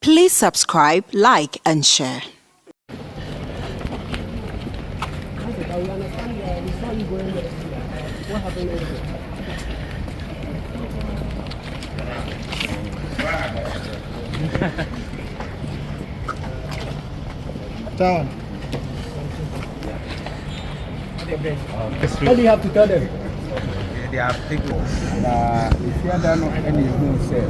Please subscribe, like, and share. What do you have to tell them? They are people. If you don't know any who say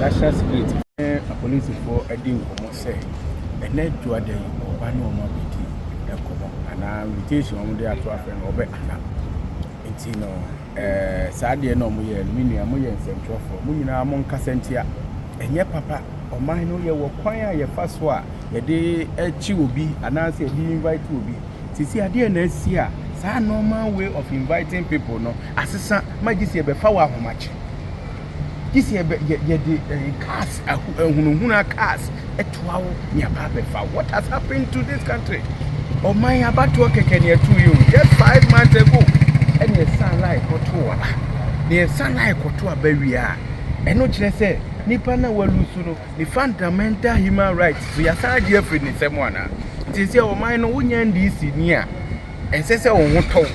national security, a police for a deal for say, and then to a day or one more mobility, and an invitation on the actual friend or better. It's sadly, no more, mini and central for Munina among Cassentia, and your papa or mine, no, you were quiet, your first war, your day a chew be, and I say, he invite to be. See, I didn't see a normal way of inviting people. No, as a my this year before how much this year, cars, cars, a 12 near Papa. What has happened to this country? Oh, my about to work again here to you just 5 months ago, and your son like Kotua, the son like Kotua barrier, and not just say, Nipana Walusuno, the fundamental human rights. We are sad here for the same one. Tisi o mine wo nya ndisi ni a ensese wo hoto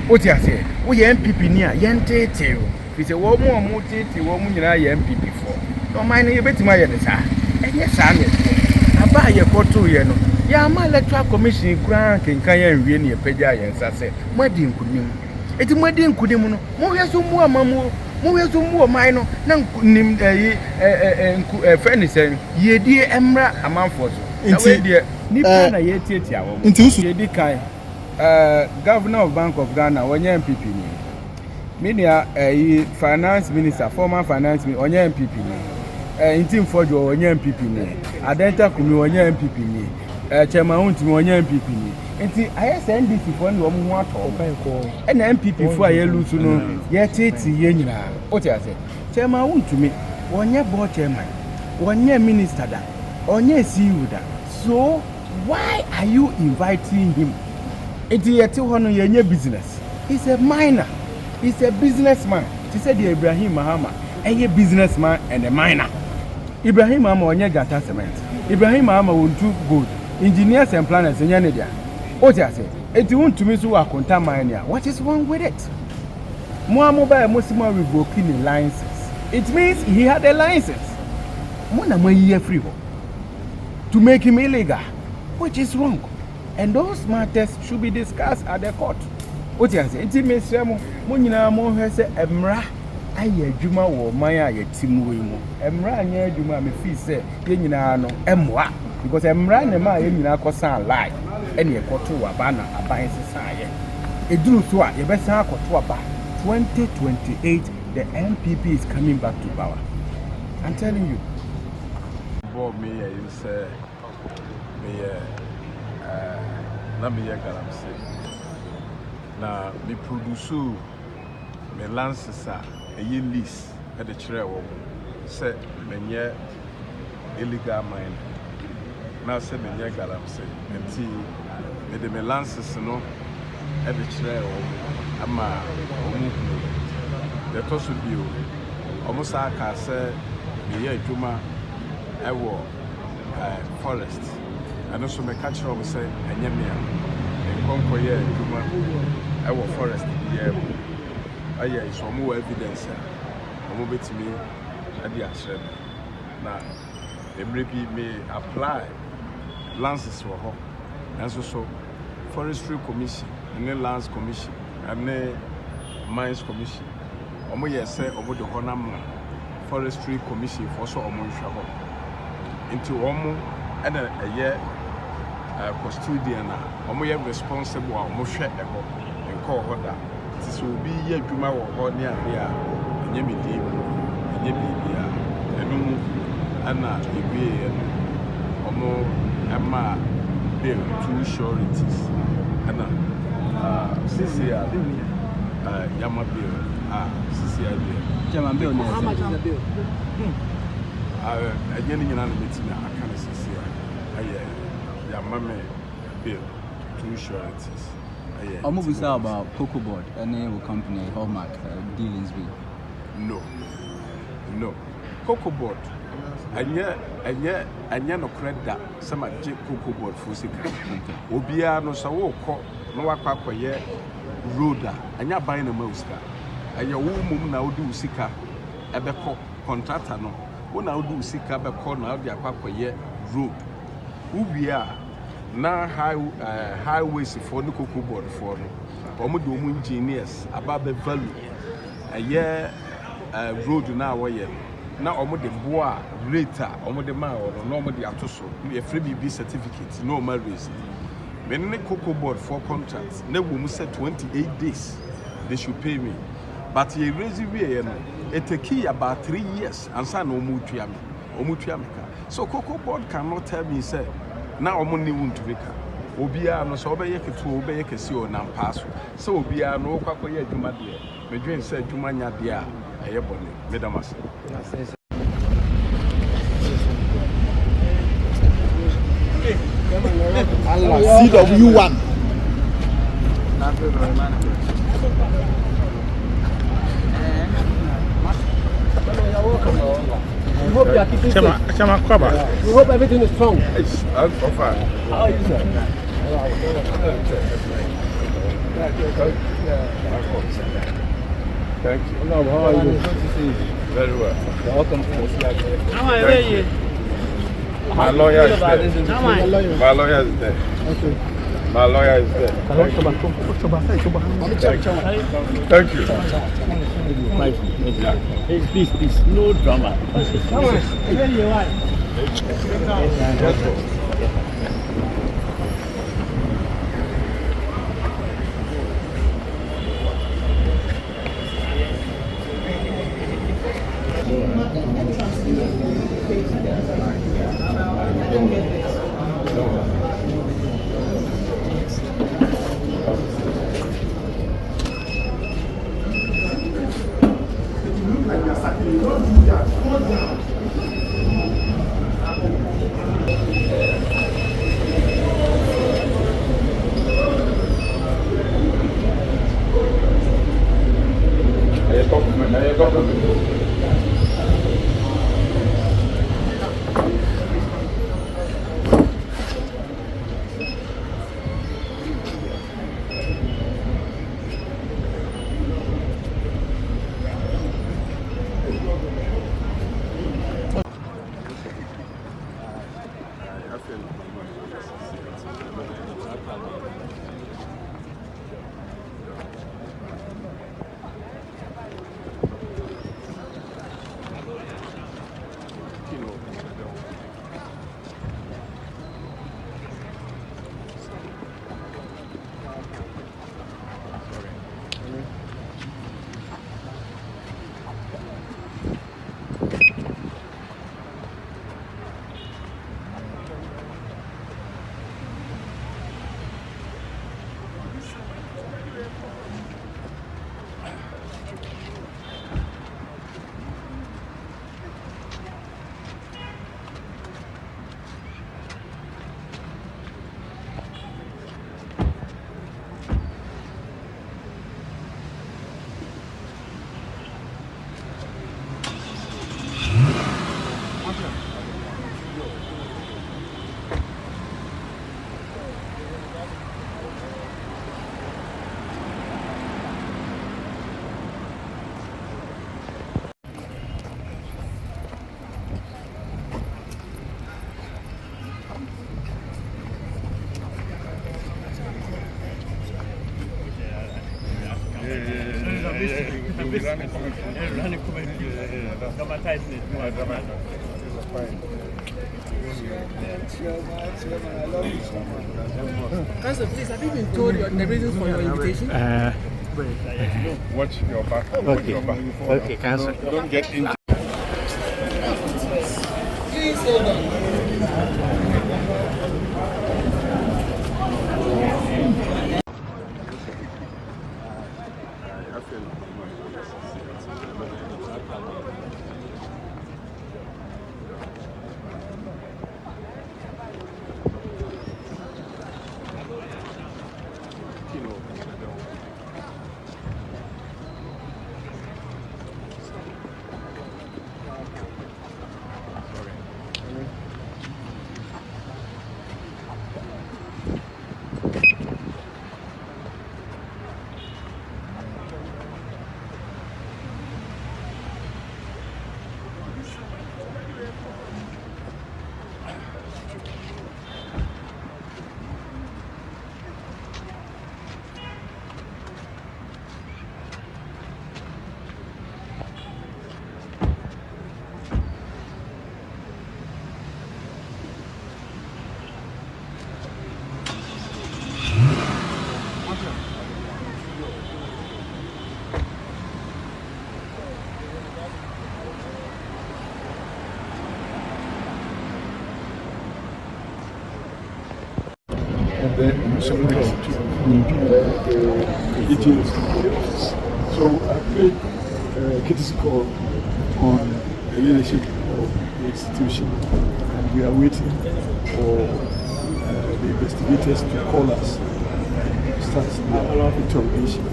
o ti ase wo ye MPP ni a ye ntete o fi se wo mu tete wo mu nyina ye MPP fo no mine ye betima ye ne sa enye sa ne aba ye koto ye no ya ma electoral commission kura kenkan ye nwie ne ye pagya ye nsa se madi nkunim eti madi nkunim no mo ye so mu amamu mo ye so mu o mine no na nkunim fenisen ye die emra amanfo so Governor of Bank of Ghana, onye MPP ni. Media finance minister, former finance minister, onye MPP ni. Intim Fojo, onye MPP ni. Adenta Kumi, onye MPP ni. Chairman Wontumi, onye MPP ni. Inti ISNDC for ni omu ato. Na MPP for aye lusu no, ye tete ye nyina. Oti ase. Chairman Wontumi, onye board chairman, onye minister da, onye CEO da. So why are you inviting him? It's a business. He's a miner. He's a businessman. She said the Ibrahim Mahama, a businessman and a miner. Ibrahim Mahama onye gata cement. Ibrahim Mahama will do good. Engineers and planners in Yanidia. What I say? It won't to me so a contact miner. What is wrong with it? More mobile Muslim revoking the license. It means he had a license. Mona money free. To make him illegal, which is wrong. And those matters should be discussed at the court. What you say? It's me say mo nyina mo he say emra aye adwuma wo man aye timu mu. Emra anya adwuma me fi say ye nyina no emwa because emra ne ma ye nyina kosan lie ene e koto aba na aban sesan ye. Eduru so a ye be san koto aba 2028 the MPP is coming back to power. I'm telling you. Me you say me na me galamse na me produce me lances a list at the chere wo say me nye illegal mine na say me nye galamse enti me de me lances no at the chere wo ama omu the to should be almost aka say me ye adwuma ewo forest and also me catch up say enyemia enkonko ye adwuma ewo forest ye aye so mo evidence omo betimi ade ahre na emre bi me apply lances wo ho and so forestry commission and lands commission and mines commission omo ye say omo de honam forestry commission for so omo hwa ho into omo and a year custodian omo ye responsible omo hwe eho enko ho da ti so obi ye adwuma wo ho ne ade a enye medi enye bibia enu ana ebe omo ama bill two sureties ana CCI yama bill CCI bill Chairman bill no how much is the bill again nyina na metina aka na CCI aye yama me bill two sureties aye I'm moving about Cocoa Board any company Hallmark dealings with no Cocoa Board ɛnyɛ no korɛ da sɛ magye cocoa board fo sika obiara no sɛ wokɔ na wakɔ akɔyɛ road a ɛnyɛ aban na ma wo sika ɛyɛ wo mom na wode wo sika ɛbɛkɔ contractor no wo na wode wo sika bɛkɔ na wode akɔ akɔyɛ road wowie a na highways for ne cocoa board for no wɔn de wɔn engineers aba bɛ value ɛyɛ road na wɔyɛ na wɔn de boa rate a wɔn de maa wɔn na wɔn de ato so yɛfrɛ bibi certificate na wɔn raise mene ne cocoa board for contract na wɔn sɛ 28 days they should pay me but yɛ raise wie no it take about 3 years ansa na wɔn tua me ka so cocoa board cannot tell me say na wɔn ne Wontumi ka obiara no so obeye ketu obeye kesi o na mpaso so obiara no kwakọ ye adwuma de medwen se adwuma nya de a eye bone medamase Allah CW1 We hope you are keeping safe. We hope everything is strong. I'm fine. How are you, sir? Thank you. No, how are you? Very well. Welcome to the CID. How are you? My lawyer is there. My lawyer is there. Okay. My lawyer is there. Thank you. Please, no drama. Come on, here you are. Council, please, have you been told the reasons for your invitation? Watch your back. Okay, cancel. Don't get injured. Please hold on. and then submit it to the details to the office. So I paid courtesy call on the leadership of the institution, and we are waiting for the investigators to call us and start the interrogation.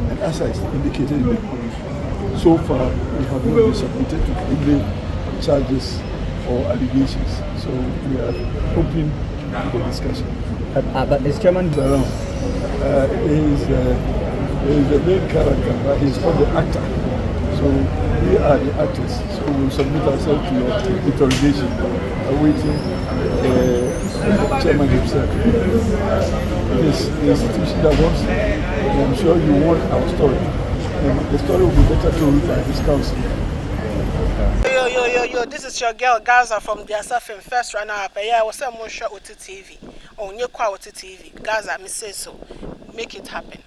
And as I indicated in the morning, so far we have not been submitted to any charges or allegations. So we are hoping for the discussion. But is Chairman Around. He is the main character, but he's not the actor. So we are the actors. So we submit ourselves to your interrogation, awaiting the chairman himself. It is the institution that wants it, and I'm sure you want our story. And the story will be better told by this council. Yo, this is your girl Gaza from the Asafin First Runner Up. Yeah, I was a more shot with TV. On your quality TV. Gaza, me say so. Make it happen.